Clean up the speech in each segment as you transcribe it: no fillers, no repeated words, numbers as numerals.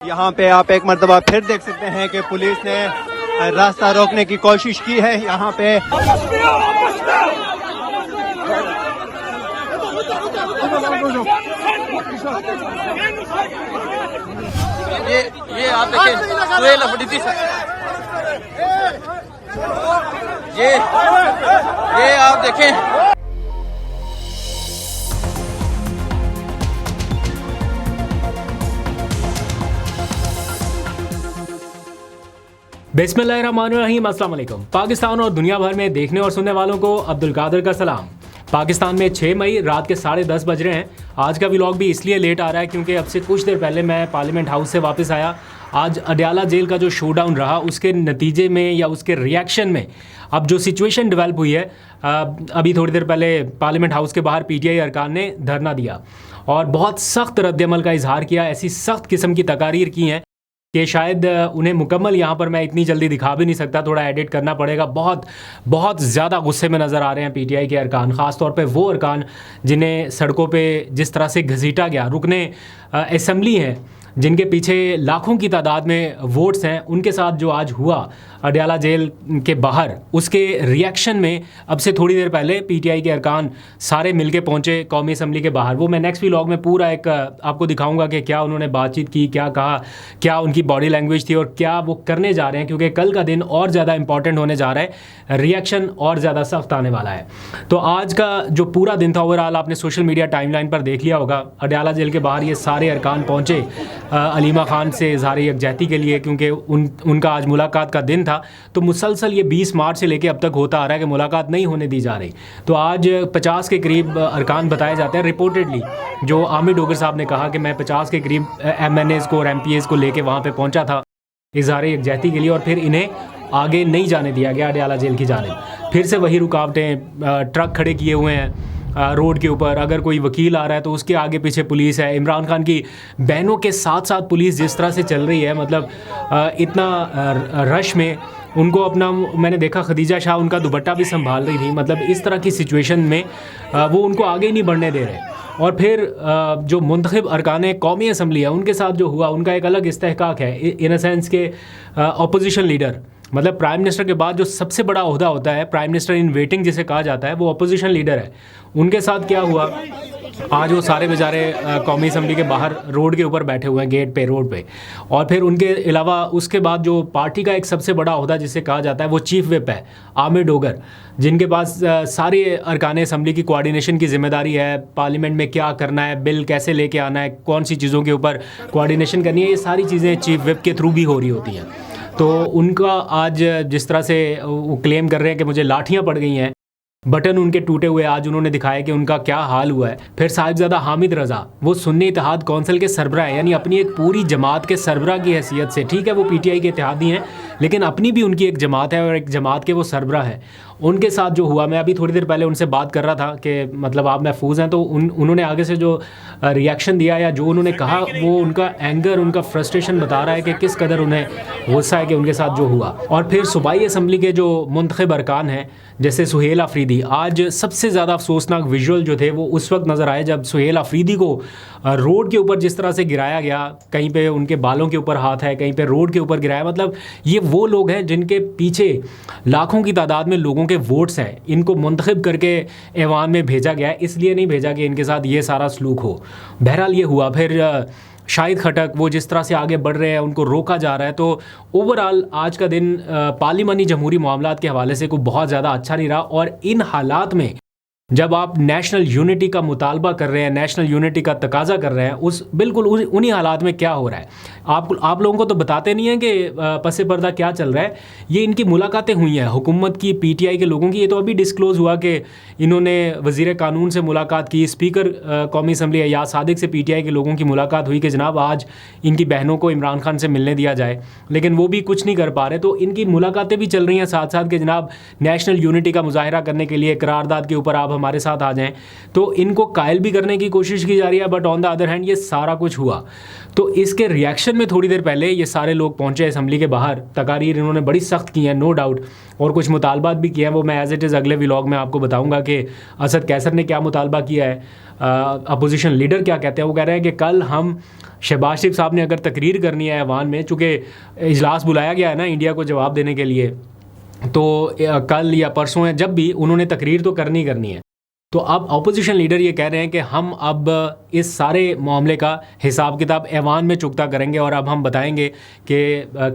यहाँ पे आप एक मर्तबा फिर देख सकते हैं कि पुलिस ने रास्ता रोकने की कोशिश की है। यहाँ पे ये आप देखें सुहेल अफरीदी ये आप देखें। बिस्मिल्लाहिर्रहमानिर्रहीम, अस्सलाम वालेकुम। पाकिस्तान और दुनिया भर में देखने और सुनने वालों को अब्दुल कादिर का सलाम। पाकिस्तान में 6 मई रात के 10:30 बज रहे हैं। आज का व्लॉग भी इसलिए लेट आ रहा है क्योंकि अब से कुछ देर पहले मैं पार्लियामेंट हाउस से वापस आया। आज अडयाला जेल का जो शोडाउन रहा उसके नतीजे में या उसके रिएक्शन में अब जो सिचुएशन डेवलप हुई है, अभी थोड़ी देर पहले पार्लियामेंट हाउस के बाहर पीटीआई अरकान ने धरना दिया और बहुत सख्त रद्दअमल का इजहार किया। ऐसी सख्त किस्म की तकारीर की हैं कि शायद उन्हें मुकम्मल यहाँ पर मैं इतनी जल्दी दिखा भी नहीं सकता, थोड़ा एडिट करना पड़ेगा। बहुत ज़्यादा गुस्से में नज़र आ रहे हैं पीटीआई के अरकान, ख़ास तौर पे वो अरकान जिन्हें सड़कों पे जिस तरह से घसीटा गया। रुकने असम्बली हैं जिनके पीछे लाखों की तादाद में वोट्स हैं, उनके साथ जो आज हुआ अडयाला जेल के बाहर, उसके रिएक्शन में अब से थोड़ी देर पहले पीटीआई के अरकान सारे मिलके पहुंचे कौमी असम्बली के बाहर। वो मैं नेक्स्ट व्लॉग में पूरा एक आपको दिखाऊंगा कि क्या उन्होंने बातचीत की, क्या कहा, क्या उनकी बॉडी लैंग्वेज थी और क्या वो करने जा रहे हैं, क्योंकि कल का दिन और ज़्यादा इंपॉर्टेंट होने जा रहा है, रिएक्शन और ज़्यादा सख्त आने वाला है। तो आज का जो पूरा दिन था ओवरऑल आपने सोशल मीडिया टाइमलाइन पर देख लिया होगा। अडयाला जेल के बाहर ये सारे अरकान पहुँचे अलीमा खान से इज़हार यकजहती के लिए, क्योंकि उनका आज मुलाकात का दिन था। तो मुसलसल ये 20 मार्च से लेके अब तक होता आ रहा है कि मुलाकात नहीं होने दी जा रही। तो आज 50 के करीब अरकान बताए जाते हैं रिपोर्टेडली। जो आमिर डोगर साहब ने कहा कि मैं 50 के करीब MNAs को और MPAs को लेके वहाँ पे पहुँचा था इज़हार यकजहती के लिए, और फिर इन्हें आगे नहीं जाने दिया गया अडयाला जेल की जानिब। फिर से वही रुकावटें, ट्रक खड़े किए हुए हैं रोड के ऊपर। अगर कोई वकील आ रहा है तो उसके आगे पीछे पुलिस है। इमरान खान की बहनों के साथ साथ पुलिस जिस तरह से चल रही है, मतलब इतना रश में उनको अपना, मैंने देखा खदीजा शाह उनका दुपट्टा भी संभाल रही थी। मतलब इस तरह की सिचुएशन में वो उनको आगे नहीं बढ़ने दे रहे। और फिर जो मुंतखब अरकान कौमी असम्बली है उनके साथ जो हुआ, उनका एक अलग इस्तेहकाक है इन अ सेंस के अपोजिशन लीडर, मतलब प्राइम मिनिस्टर के बाद जो सबसे बड़ा ओहदा होता है, प्राइम मिनिस्टर इन वेटिंग जिसे कहा जाता है, वो अपोजिशन लीडर है। उनके साथ क्या हुआ, आज वो सारे बेचारे कौमी असम्बली के बाहर रोड के ऊपर बैठे हुए हैं, गेट पे, रोड पे। और फिर उनके अलावा उसके बाद जो पार्टी का एक सबसे बड़ा ओहदा जिसे कहा जाता है वो चीफ विप है आमिर डोगर, जिनके पास सारे अरकान असम्बली की कोऑर्डिनेशन की जिम्मेदारी है। पार्लियामेंट में क्या करना है, बिल कैसे लेके आना है, कौन सी चीज़ों के ऊपर कोऑर्डिनेशन करनी है, ये सारी चीज़ें चीफ विप के थ्रू भी हो रही होती हैं। तो उनका आज जिस तरह से वो क्लेम कर रहे हैं कि मुझे लाठियाँ पड़ गई हैं, बटन उनके टूटे हुए, आज उन्होंने दिखाया कि उनका क्या हाल हुआ है। फिर साहिबजादा हामिद रज़ा, वो सुन्नी इत्तेहाद कौंसिल के सरबराह हैं, यानी अपनी एक पूरी जमात के सरबराह की हैसियत से, ठीक है वो पीटीआई के इत्तेहादी हैं लेकिन अपनी भी उनकी एक जमात है और एक जमात के वो सरबराह हैं। उनके साथ जो हुआ, मैं अभी थोड़ी देर पहले उनसे बात कर रहा था कि मतलब आप महफूज हैं, तो उन्होंने आगे से जो रिएक्शन दिया या जो उन्होंने कहा, वो उनका एंगर, उनका फ्रस्ट्रेशन बता रहा है कि किस कदर उन्हें गुस्सा है कि उनके साथ जो हुआ। और फिर सूबाई असम्बली के जो मुंतखब अरकान हैं जैसे सुहेल अफरीदी, आज सबसे ज़्यादा अफसोसनाक विजुअल जो थे वो उस वक्त नज़र आए जब सुहेल अफरीदी को रोड के ऊपर जिस तरह से गिराया गया, कहीं पे उनके बालों के ऊपर हाथ है, कहीं पे रोड के ऊपर गिराया। मतलब ये वो लोग हैं जिनके पीछे लाखों की तादाद में लोगों के वोट्स हैं, इनको मुंतखब करके ऐवान में भेजा गया है, इसलिए नहीं भेजा कि इनके साथ ये सारा सलूक हो। बहरहाल ये हुआ। फिर शाहिद खटक, वो जिस तरह से आगे बढ़ रहे हैं, उनको रोका जा रहा है। तो ओवरऑल आज का दिन पार्लिमानी जमहूरी मामलात के हवाले से कोई बहुत ज़्यादा अच्छा नहीं रहा। और इन हालात में जब आप नेशनल यूनिटी का मुतालबा कर रहे हैं, नेशनल यूनिटी का तकाजा कर रहे हैं, उन्हीं हालात में क्या हो रहा है, आप लोगों को तो बताते नहीं हैं कि पसे पर्दा क्या चल रहा है। ये इनकी मुलाकातें हुई हैं हुकूमत की, पीटीआई के लोगों की। ये तो अभी डिस्क्लोज़ हुआ कि इन्होंने वज़ीर कानून से मुलाकात की, स्पीकर कौमी असम्बली अयाज सादिक से पीटीआई के लोगों की मुलाकात हुई कि जनाब आज इनकी बहनों को इमरान खान से मिलने दिया जाए, लेकिन वो भी कुछ नहीं कर पा रहे। तो इनकी मुलाकातें भी चल रही हैं साथ साथ कि जनाब नेशनल यूनिटी का मुजाहिरा करने के लिए करारदाद के ऊपर आप हमारे साथ आ जाएं। तो इनको कायल भी करने की कोशिश की जा रही है, but on the other hand ये सारा कुछ हुआ। तो इसके रिएक्शन में थोड़ी देर पहले ये सारे लोग पहुंचे असम्बली के बाहर, तकारीर इन्होंने बड़ी सख्त की है नो डाउट, और कुछ मुतालबात भी किए हैं। वो मैं एज इट इज़ अगले व्लॉग में आपको बताऊंगा कि असद कैसर ने क्या मुतालबा किया है, अपोजिशन लीडर क्या कहते हैं। वो कह रहे हैं कि कल हम शहबाज शरीफ साहब ने अगर तकरीर करनी है ऐवान में, चूँकि इजलास बुलाया गया है ना इंडिया को जवाब देने के लिए, तो कल या परसों है, जब भी उन्होंने तकरीर तो करनी है। तो अब अपोजिशन लीडर ये कह रहे हैं कि हम अब इस सारे मामले का हिसाब किताब ऐवान में चुकता करेंगे और अब हम बताएंगे कि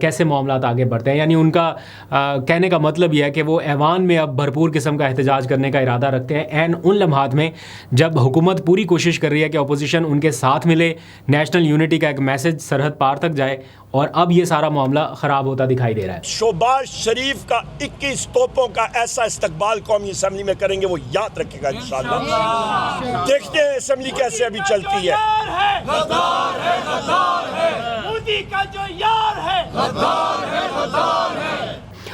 कैसे मामला आगे बढ़ते हैं। यानी उनका कहने का मतलब यह है कि वो ऐवान में अब भरपूर किस्म का एहतजाज करने का इरादा रखते हैं एंड उन लम्हात में जब हुकूमत पूरी कोशिश कर रही है कि अपोजिशन उनके साथ मिले, नेशनल यूनिटी का एक मैसेज सरहद पार तक जाए, और अब ये सारा मामला ख़राब होता दिखाई दे रहा है। शहबाज शरीफ का 21 तोपों का ऐसा इस्तकबाल कौमी असम्बली में करेंगे, वो याद रखेगा इंशाअल्लाह। देखते हैं असम्बली कैसे अभी चलती है। मोदी का जो यार है,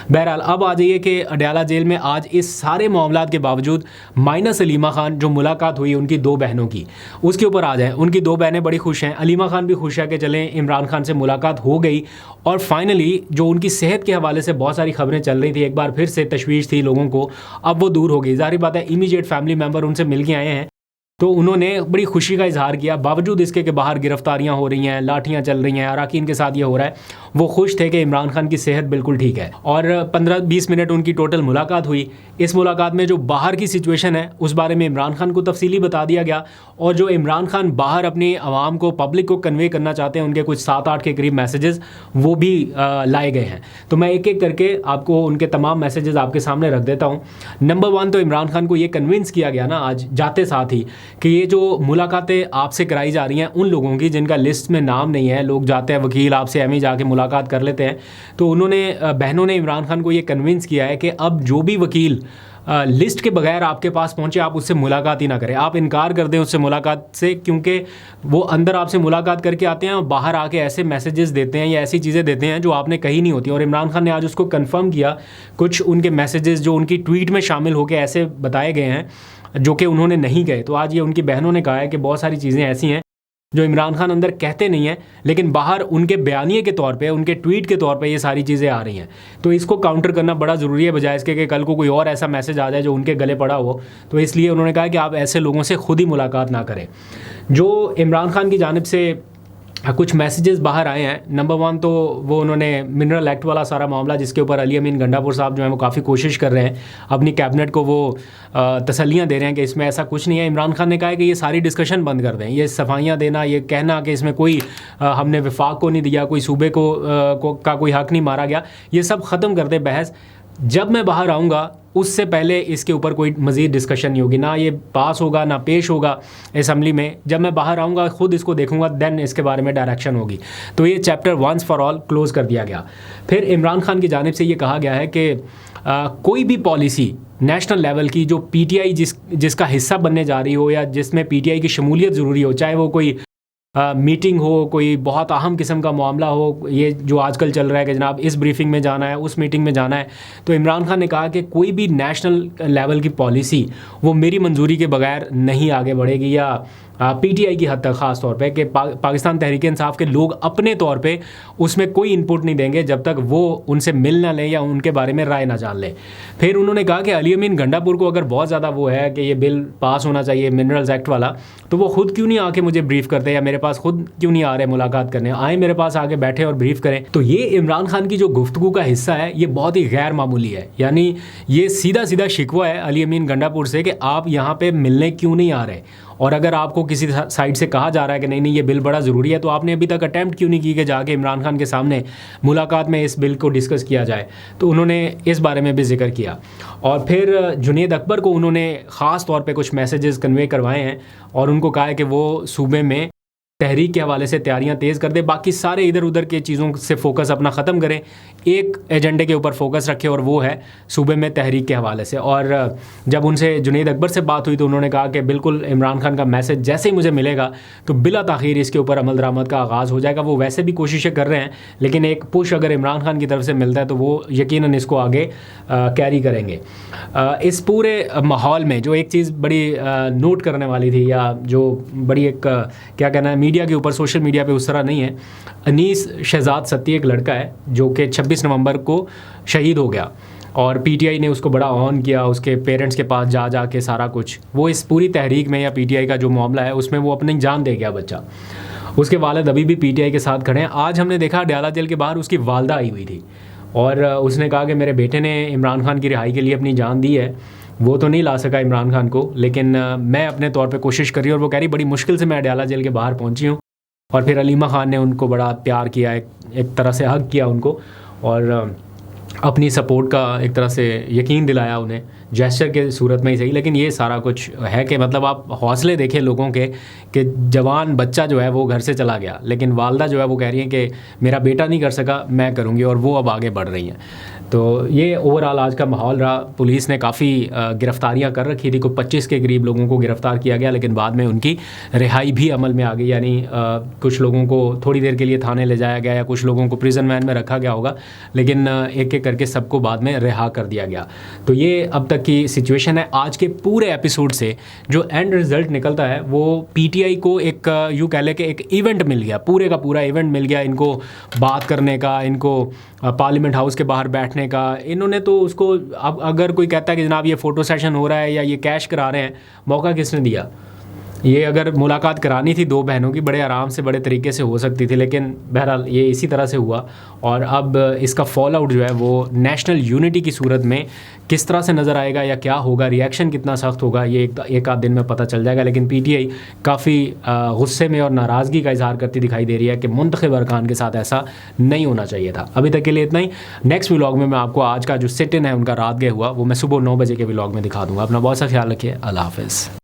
बहरहाल अब आ जाइए कि अडयाला जेल में आज इस सारे मामलात के बावजूद माइनस अलीमा खान जो मुलाकात हुई उनकी 2 बहनों की, उसके ऊपर आ जाए। उनकी 2 बहनें बड़ी खुश हैं, अलीमा खान भी खुश है कि चलें इमरान खान से मुलाकात हो गई, और फाइनली जो उनकी सेहत के हवाले से बहुत सारी खबरें चल रही थी, एक बार फिर से तशवीश थी लोगों को, अब वो दूर हो गई। ज़ाहिर बात है इमीडिएट फैमिली मेम्बर उनसे मिल के आए हैं, तो उन्होंने बड़ी खुशी का इजहार किया, बावजूद इसके कि बाहर गिरफ्तारियां हो रही हैं, लाठियां चल रही हैं, अराकीन के साथ ये हो रहा है। वो खुश थे कि इमरान खान की सेहत बिल्कुल ठीक है, और 15-20 मिनट उनकी टोटल मुलाकात हुई। इस मुलाकात में जो बाहर की सिचुएशन है उस बारे में इमरान खान को तफसीली बता दिया गया, और जो इमरान खान बाहर अपनी आवाम को, पब्लिक को कन्वे करना चाहते हैं, उनके कुछ 7-8 के करीब मैसेजेस वो भी लाए गए हैं। तो मैं एक एक करके आपको उनके तमाम मैसेजेस आपके सामने रख देता हूँ। नंबर 1 तो इमरान खान को ये कन्विंस किया गया ना आज जाते साथ ही कि ये जो मुलाकातें आपसे कराई जा रही हैं उन लोगों की जिनका लिस्ट में नाम नहीं है, लोग जाते हैं वकील आपसे एम जाके मुलाकात कर लेते हैं, तो उन्होंने बहनों ने इमरान खान को ये कन्विंस किया है कि अब जो भी वकील लिस्ट के बगैर आपके पास पहुंचे आप उससे मुलाकात ही ना करें, आप इनकार कर दें उससे मुलाकात से, क्योंकि वो अंदर आपसे मुलाकात करके आते हैं और बाहर आके ऐसे मैसेजेस देते हैं या ऐसी चीज़ें देते हैं जो आपने कही नहीं होती। और इमरान खान ने आज उसको कंफर्म किया, कुछ उनके मैसेजेस जो उनकी ट्वीट में शामिल होकर ऐसे बताए गए हैं जो कि उन्होंने नहीं कहे। तो आज ये उनकी बहनों ने कहा है कि बहुत सारी चीज़ें ऐसी हैं जो इमरान खान अंदर कहते नहीं हैं, लेकिन बाहर उनके बयानिए के तौर पे, उनके ट्वीट के तौर पे ये सारी चीज़ें आ रही हैं। तो इसको काउंटर करना बड़ा ज़रूरी है, बजाय इसके कि कल को कोई और ऐसा मैसेज आ जाए जो उनके गले पड़ा हो। तो इसलिए उन्होंने कहा कि आप ऐसे लोगों से खुद ही मुलाकात ना करें। जो इमरान खान की जानिब से कुछ मैसेजेस बाहर आए हैं, नंबर 1 तो वो उन्होंने मिनरल एक्ट वाला सारा मामला जिसके ऊपर अली अमीन गंडापुर साहब जो है वो काफ़ी कोशिश कर रहे हैं, अपनी कैबिनेट को वो तसल्लियाँ दे रहे हैं कि इसमें ऐसा कुछ नहीं है। इमरान खान ने कहा है कि ये सारी डिस्कशन बंद कर दें, ये सफाइयाँ देना, ये कहना कि इसमें कोई हमने विफाक को नहीं दिया, कोई सूबे का कोई हक नहीं मारा गया, ये सब ख़त्म कर दें बहस। जब मैं बाहर आऊँगा उससे पहले इसके ऊपर कोई मज़ीद डिस्कशन नहीं होगी, ना ये पास होगा ना पेश होगा असम्बली में। जब मैं बाहर आऊँगा खुद इसको देखूँगा, देन इसके बारे में डायरेक्शन होगी। तो ये chapter once for all close कर दिया गया। फिर इमरान खान की जानिब से ये कहा गया है कि कोई भी पॉलिसी नेशनल लेवल की जो पीटीआई जिसका हिस्सा बनने जा रही हो या जिसमें पीटीआई की शमूलियत ज़रूरी हो, चाहे वो कोई मीटिंग हो, कोई बहुत अहम किस्म का मामला हो, ये जो आजकल चल रहा है कि जनाब इस ब्रीफिंग में जाना है, उस मीटिंग में जाना है, तो इमरान खान ने कहा कि कोई भी नेशनल लेवल की पॉलिसी वो मेरी मंजूरी के बगैर नहीं आगे बढ़ेगी, या पीटीआई की हद तक ख़ास तौर पे कि पाकिस्तान तहरीक इंसाफ के लोग अपने तौर पे उसमें कोई इनपुट नहीं देंगे जब तक वो उनसे मिल ना लें या उनके बारे में राय ना जान लें। फिर उन्होंने कहा कि अली अमीन गंडापुर को अगर बहुत ज़्यादा वो है कि ये बिल पास होना चाहिए मिनरल्स एक्ट वाला, तो वो ख़ुद क्यों नहीं आके मुझे ब्रीफ करते, या मेरे पास खुद क्यों नहीं आ रहे मुलाकात करने, आए मेरे पास आके बैठे और ब्रीफ करें। तो ये इमरान खान की जो गुफ्तगू का हिस्सा है ये बहुत ही गैर मामूली है, यानी ये सीधा सीधा शिकवा है अली अमीन गंडापुर से कि आप यहाँ पे मिलने क्यों नहीं आ रहे, और अगर आपको किसी साइड से कहा जा रहा है कि नहीं ये बिल बड़ा ज़रूरी है, तो आपने अभी तक अटैम्प्ट क्यों नहीं की कि जाके इमरान खान के सामने मुलाकात में इस बिल को डिस्कस किया जाए। तो उन्होंने इस बारे में भी जिक्र किया। और फिर जुनेद अकबर को उन्होंने ख़ास तौर पे कुछ मैसेजेस कन्वे करवाए हैं और उनको कहा है कि वो सूबे में तहरीक के हवाले से तैयारियां तेज़ कर दे, बाकी सारे इधर उधर के चीज़ों से फोकस अपना ख़त्म करें, एक एजेंडे के ऊपर फोकस रखें और वो है सूबे में तहरीक के हवाले से। और जब उनसे जुनेद अकबर से बात हुई तो उन्होंने कहा कि बिल्कुल इमरान खान का मैसेज जैसे ही मुझे मिलेगा तो बिला ताख़ीर इसके ऊपर अमल दरामद का आगाज़ हो जाएगा। वो वैसे भी कोशिशें कर रहे हैं, लेकिन एक पुश अगर इमरान खान की तरफ से मिलता है तो वो यकीनन इसको आगे कैरी करेंगे। इस पूरे माहौल में जो एक चीज़ बड़ी नोट करने वाली थी, या जो बड़ी एक क्या कहना है, मीडिया के ऊपर, सोशल मीडिया पे उस तरह नहीं है, अनीस शहजाद सत्ती एक लड़का है जो कि 26 नवंबर को शहीद हो गया और पीटीआई ने उसको बड़ा ऑन किया, उसके पेरेंट्स के पास जा के सारा कुछ, वो इस पूरी तहरीक में या पीटीआई का जो मामला है उसमें वो अपनी जान दे गया बच्चा। उसके वालिद अभी भी पीटीआई के साथ खड़े हैं। आज हमने देखा अडयाला जेल के बाहर उसकी वालदा आई हुई थी और उसने कहा कि मेरे बेटे ने इमरान खान की रिहाई के लिए अपनी जान दी है। वो तो नहीं ला सका इमरान खान को, लेकिन मैं अपने तौर पे कोशिश कर रही हूँ। और वो कह रही बड़ी मुश्किल से मैं अडयाला जेल के बाहर पहुँची हूँ। और फिर अलीमा खान ने उनको बड़ा प्यार किया, एक तरह से हग किया उनको और अपनी सपोर्ट का एक तरह से यकीन दिलाया उन्हें, जेस्चर के सूरत में ही सही। लेकिन ये सारा कुछ है कि मतलब आप हौसले देखें लोगों के कि जवान बच्चा जो है वो घर से चला गया, लेकिन वालदा जो है वो कह रही है कि मेरा बेटा नहीं कर सका, मैं करूँगी, और वो अब आगे बढ़ रही हैं। तो ये ओवरऑल आज का माहौल रहा। पुलिस ने काफ़ी गिरफ्तारियां कर रखी थी, को 25 के करीब लोगों को गिरफ़्तार किया गया, लेकिन बाद में उनकी रिहाई भी अमल में आ गई। यानी कुछ लोगों को थोड़ी देर के लिए थाने ले जाया गया या कुछ लोगों को प्रिजन वैन में रखा गया होगा, लेकिन एक एक करके सबको बाद में रिहा कर दिया गया। तो ये अब तक की सिचुएशन है। आज के पूरे एपिसोड से जो एंड रिज़ल्ट निकलता है वो पीटीआई को एक यूँ कह ले कि एक इवेंट मिल गया, पूरे का पूरा इवेंट मिल गया इनको बात करने का, इनको पार्लियामेंट हाउस के बाहर बैठने का। इन्होंने तो उसको, अब अगर कोई कहता है कि जनाब ये फ़ोटो सेशन हो रहा है या ये कैश करा रहे हैं, मौका किसने दिया? ये अगर मुलाकात करानी थी दो बहनों की बड़े आराम से बड़े तरीके से हो सकती थी, लेकिन बहरहाल ये इसी तरह से हुआ। और अब इसका फॉल आउट जो है वो नेशनल यूनिटी की सूरत में किस तरह से नज़र आएगा या क्या होगा, रिएक्शन कितना सख्त होगा, ये एक आध दिन में पता चल जाएगा। लेकिन पीटीआई काफ़ी गुस्से में और नाराज़गी का इजहार करती दिखाई दे रही है कि मुंतखब अरकान के साथ ऐसा नहीं होना चाहिए था। अभी तक के लिए इतना ही। नेक्स्ट व्लॉग में मैं आपको आज का जो सिट इन है उनका रात गए हुआ वो मैं सुबह 9 बजे के व्लॉग में दिखा दूँगा। अपना बहुत सा ख्याल रखिए। अल्लाह हाफ़िज़।